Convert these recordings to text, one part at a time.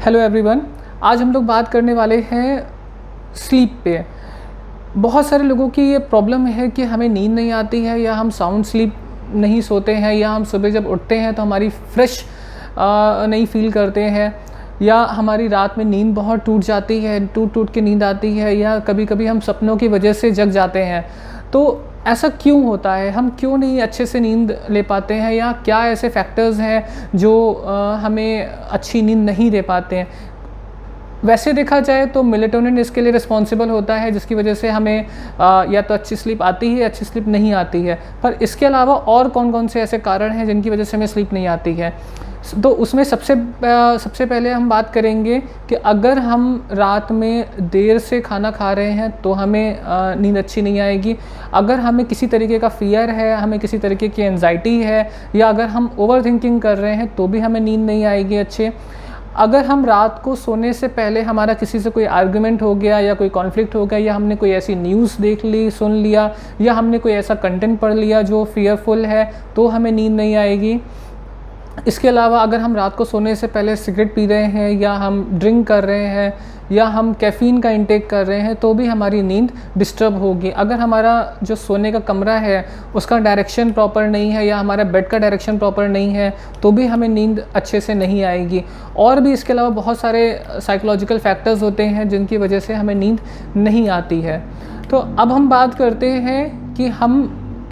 Hello everyone. आज हम लोग बात करने वाले हैं स्लीप पे। बहुत सारे लोगों की ये प्रॉब्लम है कि हमें नींद नहीं आती है, या हम साउंड स्लीप नहीं सोते हैं, या हम सुबह जब उठते हैं तो हमारी फ्रेश नहीं फील करते हैं, या हमारी रात में नींद बहुत टूट जाती है, टूट के नींद आती है, या कभी कभी हम सपनों की वजह से जग जाते हैं। तो ऐसा क्यों होता है? हम क्यों नहीं अच्छे से नींद ले पाते हैं, या क्या ऐसे फैक्टर्स हैं जो हमें अच्छी नींद नहीं दे पाते हैं? वैसे देखा जाए तो मेलेटोनिन इसके लिए रिस्पॉन्सिबल होता है, जिसकी वजह से हमें या तो अच्छी स्लीप आती है, अच्छी स्लीप नहीं आती है। पर इसके अलावा और कौन कौन से ऐसे कारण हैं जिनकी वजह से हमें स्लीप नहीं आती है? तो उसमें सबसे पहले हम बात करेंगे कि अगर हम रात में देर से खाना खा रहे हैं तो हमें नींद अच्छी नहीं आएगी। अगर हमें किसी तरीके का फ़ियर है, हमें किसी तरीके की एंजाइटी है, या अगर हम ओवर थिंकिंग कर रहे हैं तो भी हमें नींद नहीं आएगी अच्छे। अगर हम रात को सोने से पहले हमारा किसी से कोई आर्गुमेंट हो गया, या कोई कॉन्फ्लिक्ट हो गया, या हमने कोई ऐसी न्यूज़ देख ली, सुन लिया, या हमने कोई ऐसा कंटेंट पढ़ लिया जो फियरफुल है, तो हमें नींद नहीं आएगी। इसके अलावा अगर हम रात को सोने से पहले सिगरेट पी रहे हैं, या हम ड्रिंक कर रहे हैं, या हम कैफ़ीन का इंटेक कर रहे हैं, तो भी हमारी नींद डिस्टर्ब होगी। अगर हमारा जो सोने का कमरा है उसका डायरेक्शन प्रॉपर नहीं है, या हमारा बेड का डायरेक्शन प्रॉपर नहीं है, तो भी हमें नींद अच्छे से नहीं आएगी। और भी इसके अलावा बहुत सारे साइकोलॉजिकल फैक्टर्स होते हैं जिनकी वजह से हमें नींद नहीं आती है। तो अब हम बात करते हैं कि हम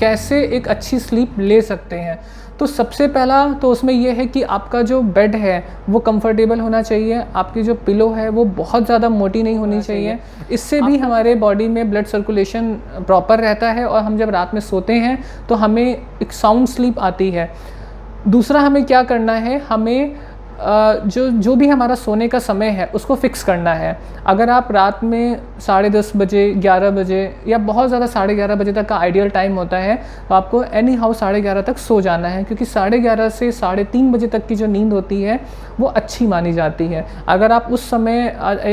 कैसे एक अच्छी स्लीप ले सकते हैं। तो सबसे पहला तो उसमें यह है कि आपका जो बेड है वो कंफर्टेबल होना चाहिए, आपकी जो पिलो है वो बहुत ज़्यादा मोटी नहीं होनी चाहिए। इससे भी हमारे बॉडी में ब्लड सर्कुलेशन प्रॉपर रहता है, और हम जब रात में सोते हैं तो हमें एक साउंड स्लीप आती है। दूसरा हमें क्या करना है, हमें जो भी हमारा सोने का समय है उसको फ़िक्स करना है। अगर आप रात में 10:30 बजे, 11 बजे, या बहुत ज़्यादा 11:30 बजे तक का आइडियल टाइम होता है, तो आपको एनी हाउ 11:30 तक सो जाना है, क्योंकि 11:30 से 3:30 बजे तक की जो नींद होती है वो अच्छी मानी जाती है। अगर आप उस समय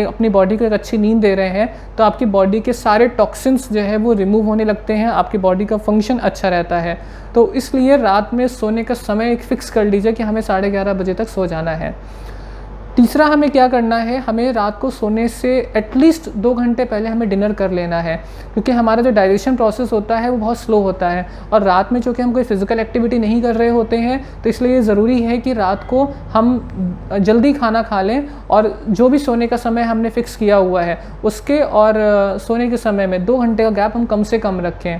अपनी बॉडी को एक अच्छी नींद दे रहे हैं तो आपकी बॉडी के सारे टॉक्सिन्स जो है वो रिमूव होने लगते हैं, आपकी बॉडी का फंक्शन अच्छा रहता है। तो इसलिए रात में सोने का समय एक फ़िक्स कर लीजिए कि हमें 11:30 बजे तक सो जाना है। तीसरा हमें क्या करना है, हमें रात को सोने से एटलीस्ट 2 घंटे पहले हमें डिनर कर लेना है, क्योंकि हमारा जो डाइजेशन प्रोसेस होता है वो बहुत स्लो होता है, और रात में चूँकि हम कोई फिज़िकल एक्टिविटी नहीं कर रहे होते हैं, तो इसलिए ज़रूरी है कि रात को हम जल्दी खाना खा लें, और जो भी सोने का समय हमने फ़िक्स किया हुआ है उसके और सोने के समय में 2 घंटे का गैप हम कम से कम रखें।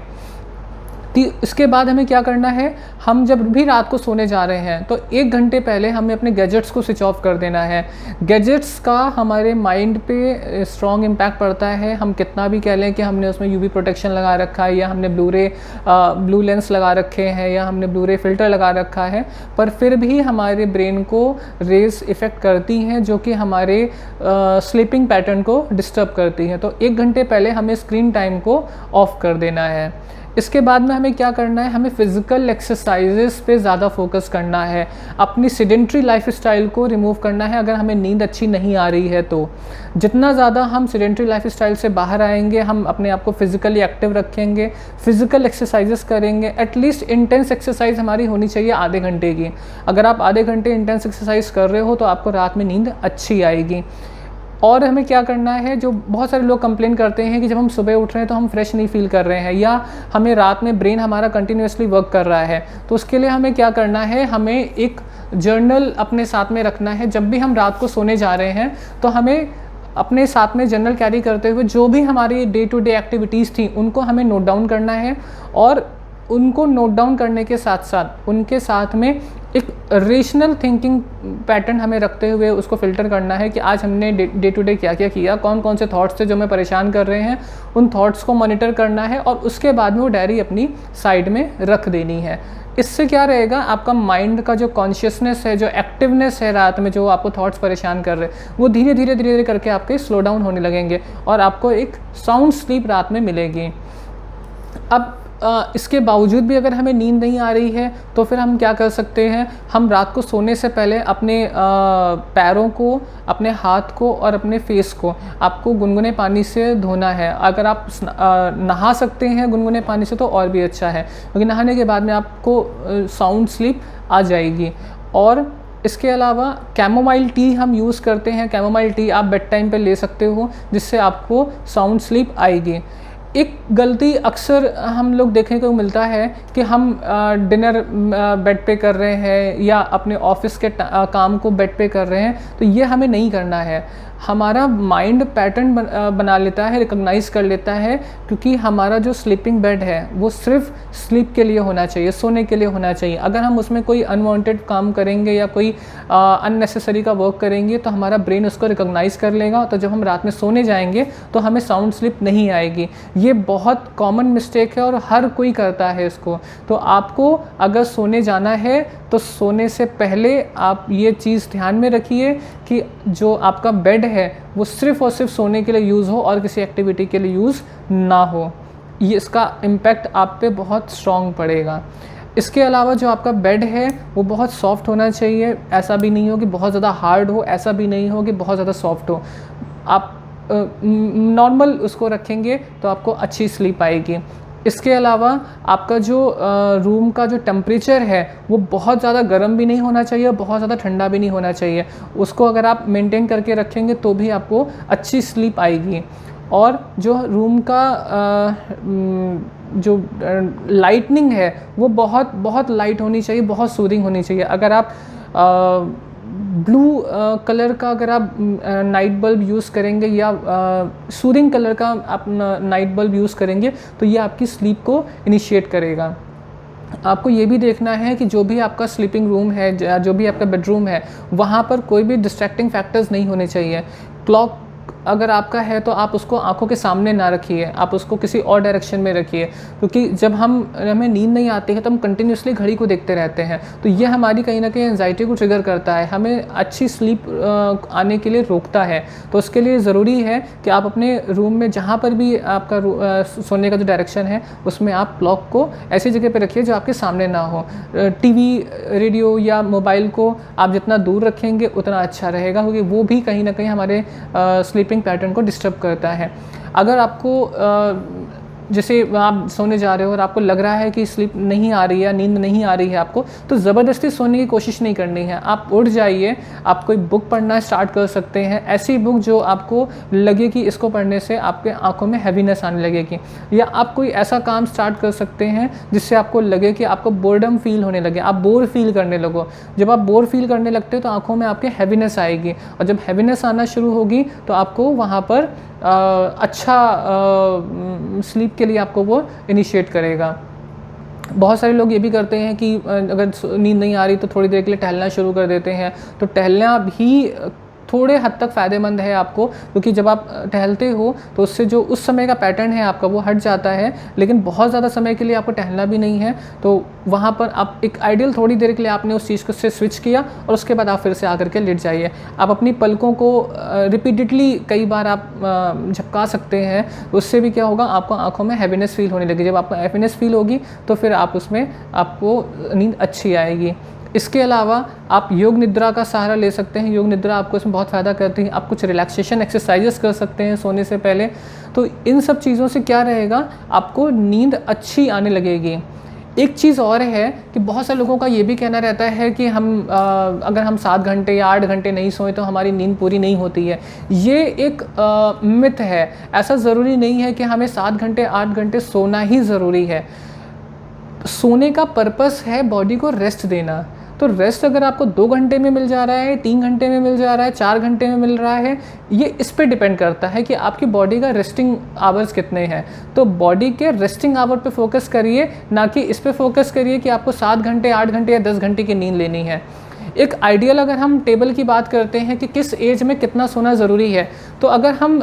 इसके बाद हमें क्या करना है, हम जब भी रात को सोने जा रहे हैं तो 1 घंटे पहले हमें अपने गैजेट्स को स्विच ऑफ कर देना है। गैजेट्स का हमारे माइंड पे स्ट्रॉन्ग इम्पैक्ट पड़ता है। हम कितना भी कह लें कि हमने उसमें यूवी प्रोटेक्शन लगा रखा है, या हमने ब्लू लेंस लगा रखे हैं, या हमने ब्लू फ़िल्टर लगा रखा है, पर फिर भी हमारे ब्रेन को रेज इफ़ेक्ट करती हैं, जो कि हमारे स्लीपिंग पैटर्न को डिस्टर्ब करती हैं। तो 1 घंटे पहले हमें स्क्रीन टाइम को ऑफ़ कर देना है। इसके बाद में हमें क्या करना है, हमें फ़िज़िकल एक्सरसाइजेस पे ज़्यादा फोकस करना है, अपनी सेडेंट्री लाइफस्टाइल को रिमूव करना है। अगर हमें नींद अच्छी नहीं आ रही है तो जितना ज़्यादा हम सेडेंट्री लाइफस्टाइल से बाहर आएंगे, हम अपने आप को फ़िज़िकली एक्टिव रखेंगे, फ़िज़िकल एक्सरसाइजेस करेंगे। एटलीस्ट इंटेंस एक्सरसाइज हमारी होनी चाहिए आधे घंटे की। अगर आप आधे घंटे इंटेंस एक्सरसाइज कर रहे हो तो आपको रात में नींद अच्छी आएगी। और हमें क्या करना है, जो बहुत सारे लोग कंप्लेन करते हैं कि जब हम सुबह उठ रहे हैं तो हम फ्रेश नहीं फील कर रहे हैं, या हमें रात में ब्रेन हमारा कंटिन्यूसली वर्क कर रहा है, तो उसके लिए हमें क्या करना है, हमें एक जर्नल अपने साथ में रखना है। जब भी हम रात को सोने जा रहे हैं तो हमें अपने साथ में जर्नल कैरी करते हुए जो भी हमारी डे टू डे एक्टिविटीज़ थी उनको हमें नोट डाउन करना है, और उनको नोट डाउन करने के साथ साथ उनके साथ में एक रेशनल थिंकिंग पैटर्न हमें रखते हुए उसको फ़िल्टर करना है कि आज हमने डे टू डे क्या क्या किया, कौन कौन से थॉट्स थे जो हमें परेशान कर रहे हैं, उन थॉट्स को मॉनिटर करना है, और उसके बाद में वो डायरी अपनी साइड में रख देनी है। इससे क्या रहेगा, आपका माइंड का जो कॉन्शियसनेस है, जो एक्टिवनेस है रात में, जो आपको थॉट्स परेशान कर रहे हैं, वो धीरे धीरे करके आपके स्लो डाउन होने लगेंगे, और आपको एक साउंड स्लीप रात में मिलेगी। अब इसके बावजूद भी अगर हमें नींद नहीं आ रही है तो फिर हम क्या कर सकते हैं, हम रात को सोने से पहले अपने पैरों को, अपने हाथ को और अपने फेस को आपको गुनगुने पानी से धोना है। अगर आप नहा सकते हैं गुनगुने पानी से तो और भी अच्छा है, क्योंकि नहाने के बाद में आपको साउंड स्लीप आ जाएगी। और इसके अलावा कैमोमाइल टी हम यूज़ करते हैं। कैमोमाइल टी आप बेड टाइम पे ले सकते हो, जिससे आपको साउंड स्लीप आएगी। एक गलती अक्सर हम लोग देखने को मिलता है कि हम डिनर बेड पे कर रहे हैं या अपने ऑफिस के काम को बेड पे कर रहे हैं, तो ये हमें नहीं करना है। हमारा माइंड पैटर्न बना लेता है, रिकॉग्नाइज़ कर लेता है, क्योंकि हमारा जो स्लीपिंग बेड है वो सिर्फ स्लीप के लिए होना चाहिए, सोने के लिए होना चाहिए। अगर हम उसमें कोई अनवांटेड काम करेंगे या कोई अननेसेसरी का वर्क करेंगे तो हमारा ब्रेन उसको रिकॉग्नाइज़ कर लेगा, तो जब हम रात में सोने जाएंगे तो हमें साउंड स्लीप नहीं आएगी। ये बहुत कॉमन मिस्टेक है और हर कोई करता है इसको। तो आपको अगर सोने जाना है तो सोने से पहले आप ये चीज़ ध्यान में रखिए कि जो आपका बेड है वो सिर्फ़ और सिर्फ सोने के लिए यूज़ हो और किसी एक्टिविटी के लिए यूज़ ना हो। ये इसका इम्पैक्ट आप पे बहुत स्ट्रॉन्ग पड़ेगा। इसके अलावा जो आपका बेड है वो बहुत सॉफ्ट होना चाहिए। ऐसा भी नहीं हो कि बहुत ज़्यादा हार्ड हो, ऐसा भी नहीं हो कि बहुत ज़्यादा सॉफ्ट हो। आप नॉर्मल उसको रखेंगे तो आपको अच्छी स्लीप आएगी। इसके अलावा आपका जो रूम का जो टेम्परेचर है वो बहुत ज़्यादा गर्म भी नहीं होना चाहिए और बहुत ज़्यादा ठंडा भी नहीं होना चाहिए। उसको अगर आप मेंटेन करके रखेंगे तो भी आपको अच्छी स्लीप आएगी। और जो रूम का जो लाइटनिंग है वो बहुत बहुत लाइट होनी चाहिए, बहुत सूदिंग होनी चाहिए। अगर आप ब्लू कलर का अगर आप नाइट बल्ब यूज़ करेंगे या सूदिंग कलर का आप नाइट बल्ब यूज़ करेंगे तो ये आपकी स्लीप को इनिशिएट करेगा। आपको ये भी देखना है कि जो भी आपका स्लीपिंग रूम है, जो भी आपका बेडरूम है, वहाँ पर कोई भी डिस्ट्रैक्टिंग फैक्टर्स नहीं होने चाहिए। क्लॉक अगर आपका है तो आप उसको आंखों के सामने ना रखिए, आप उसको किसी और डायरेक्शन में रखिए, क्योंकि जब हमें नींद नहीं आती है तो हम कंटिन्यूसली घड़ी को देखते रहते हैं, तो ये हमारी कहीं ना कहीं एंजाइटी को ट्रिगर करता है, हमें अच्छी स्लीप आने के लिए रोकता है। तो उसके लिए ज़रूरी है कि आप अपने रूम में जहाँ पर भी आपका सोने का जो डायरेक्शन है उसमें आप क्लॉक को ऐसी जगह पर रखिए जो आपके सामने ना हो। टीवी, रेडियो या मोबाइल को आप जितना दूर रखेंगे उतना अच्छा रहेगा, क्योंकि वो भी कहीं ना कहीं हमारे स्लीपिंग पैटर्न को डिस्टर्ब करता है। अगर आपको जैसे आप सोने जा रहे हो और आपको लग रहा है कि स्लीप नहीं आ रही है, नींद नहीं आ रही है आपको, तो ज़बरदस्ती सोने की कोशिश नहीं करनी है। आप उठ जाइए, आप कोई बुक पढ़ना स्टार्ट कर सकते हैं, ऐसी बुक जो आपको लगे कि इसको पढ़ने से आपके आंखों में हैवीनेस आने लगेगी। या आप कोई ऐसा काम स्टार्ट कर सकते हैं जिससे आपको लगे कि आपको बोर्डम फील होने लगे, आप बोर फील करने लगो। जब आप बोर फील करने लगते हो तो आंखों में आपके हैवीनेस आएगी, और जब हैवीनेस आना शुरू होगी तो आपको वहाँ पर अच्छा स्लीप के लिए आपको वो इनिशिएट करेगा। बहुत सारे लोग ये भी करते हैं कि अगर नींद नहीं आ रही तो थोड़ी देर के लिए टहलना शुरू कर देते हैं, तो टहलना भी थोड़े हद तक फ़ायदेमंद है आपको, क्योंकि जब आप टहलते हो तो उससे जो उस समय का पैटर्न है आपका वो हट जाता है। लेकिन बहुत ज़्यादा समय के लिए आपको टहलना भी नहीं है, तो वहाँ पर आप एक आइडियल थोड़ी देर के लिए आपने उस चीज़ को से स्विच किया और उसके बाद आप फिर से आकर के लेट जाइए। आप अपनी पलकों को रिपीटेडली कई बार आप झपका सकते हैं, उससे भी क्या होगा, आपको आँखों में हैवीनेस फील होने लगी। जब आपको हैवीनेस फील होगी तो फिर आप उसमें आपको नींद अच्छी आएगी। इसके अलावा आप योग निद्रा का सहारा ले सकते हैं। योग निद्रा आपको इसमें बहुत फ़ायदा करती है। आप कुछ रिलैक्सेशन एक्सरसाइजेस कर सकते हैं सोने से पहले। तो इन सब चीज़ों से क्या रहेगा, आपको नींद अच्छी आने लगेगी। एक चीज़ और है कि बहुत सारे लोगों का ये भी कहना रहता है कि हम अगर हम 7 घंटे या 8 घंटे नहीं सोए तो हमारी नींद पूरी नहीं होती है। ये एक मिथ है। ऐसा ज़रूरी नहीं है कि हमें 7 घंटे 8 घंटे सोना ही ज़रूरी है। सोने का पर्पस है बॉडी को रेस्ट देना। तो रेस्ट अगर आपको 2 घंटे में मिल जा रहा है, 3 घंटे में मिल जा रहा है, 4 घंटे में मिल रहा है, ये इस पे डिपेंड करता है कि आपकी बॉडी का रेस्टिंग आवर्स कितने हैं। तो बॉडी के रेस्टिंग आवर पे फोकस करिए, ना कि इस पे फोकस करिए कि आपको 7 घंटे 8 घंटे या 10 घंटे की नींद लेनी है। एक आइडियल अगर हम टेबल की बात करते हैं कि किस एज में कितना सोना ज़रूरी है, तो अगर हम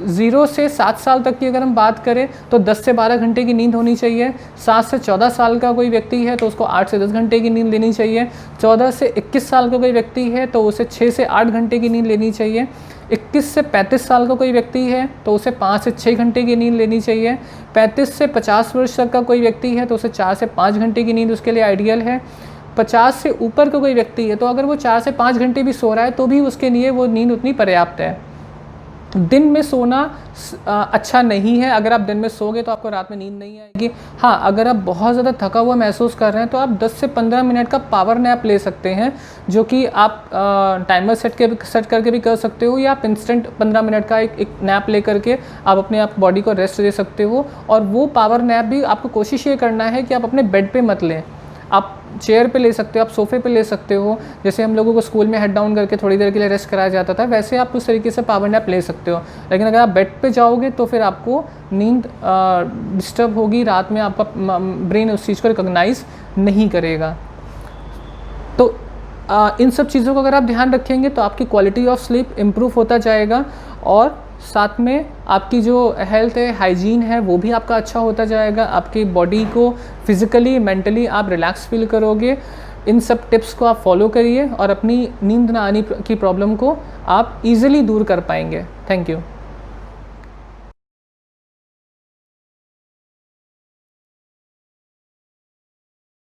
0 से 7 साल तक की अगर हम बात करें तो 10 से 12 घंटे की नींद होनी चाहिए। 7 से 14 साल का कोई व्यक्ति है तो उसको 8 से 10 घंटे की नींद लेनी चाहिए। 14 से 21 साल का कोई व्यक्ति है तो उसे 6 से 8 घंटे की नींद लेनी चाहिए। 21 से 35 साल का कोई व्यक्ति है तो उसे 5 से 6 घंटे की नींद लेनी चाहिए। 35 से 50 वर्ष तक का कोई व्यक्ति है तो उसे 4 से 5 घंटे की नींद उसके लिए आइडियल है। 50 से ऊपर का कोई व्यक्ति है तो अगर वो 4 से 5 घंटे भी सो रहा है तो भी उसके लिए वो नींद उतनी पर्याप्त है। दिन में सोना अच्छा नहीं है। अगर आप दिन में सोगे तो आपको रात में नींद नहीं आएगी। हाँ, अगर आप बहुत ज़्यादा थका हुआ महसूस कर रहे हैं तो आप 10 से 15 मिनट का पावर नैप ले सकते हैं, जो कि आप टाइमर सेट करके भी कर सकते हो, या आप इंस्टेंट 15 मिनट का एक नैप ले करके आप अपने आप बॉडी को रेस्ट दे सकते हो। और वो पावर नैप भी आपको कोशिश ये करना है कि आप अपने बेड पे मत लें, आप चेयर पे ले सकते हो, आप सोफ़े पे ले सकते हो। जैसे हम लोगों को स्कूल में हेड डाउन करके थोड़ी देर के लिए रेस्ट कराया जाता था, वैसे आप उस तरीके से पावर नैप ले सकते हो। लेकिन अगर आप बेड पे जाओगे तो फिर आपको नींद डिस्टर्ब होगी, रात में आपका ब्रेन उस चीज़ को रिकॉग्नाइज़ नहीं करेगा। तो इन सब चीज़ों को अगर आप ध्यान रखेंगे तो आपकी क्वालिटी ऑफ स्लीप इम्प्रूव होता जाएगा, और साथ में आपकी जो हेल्थ है, हाइजीन है, वो भी आपका अच्छा होता जाएगा। आपकी बॉडी को फिज़िकली, मेंटली आप रिलैक्स फील करोगे। इन सब टिप्स को आप फॉलो करिए और अपनी नींद ना आने की प्रॉब्लम को आप इजीली दूर कर पाएंगे। Thank you.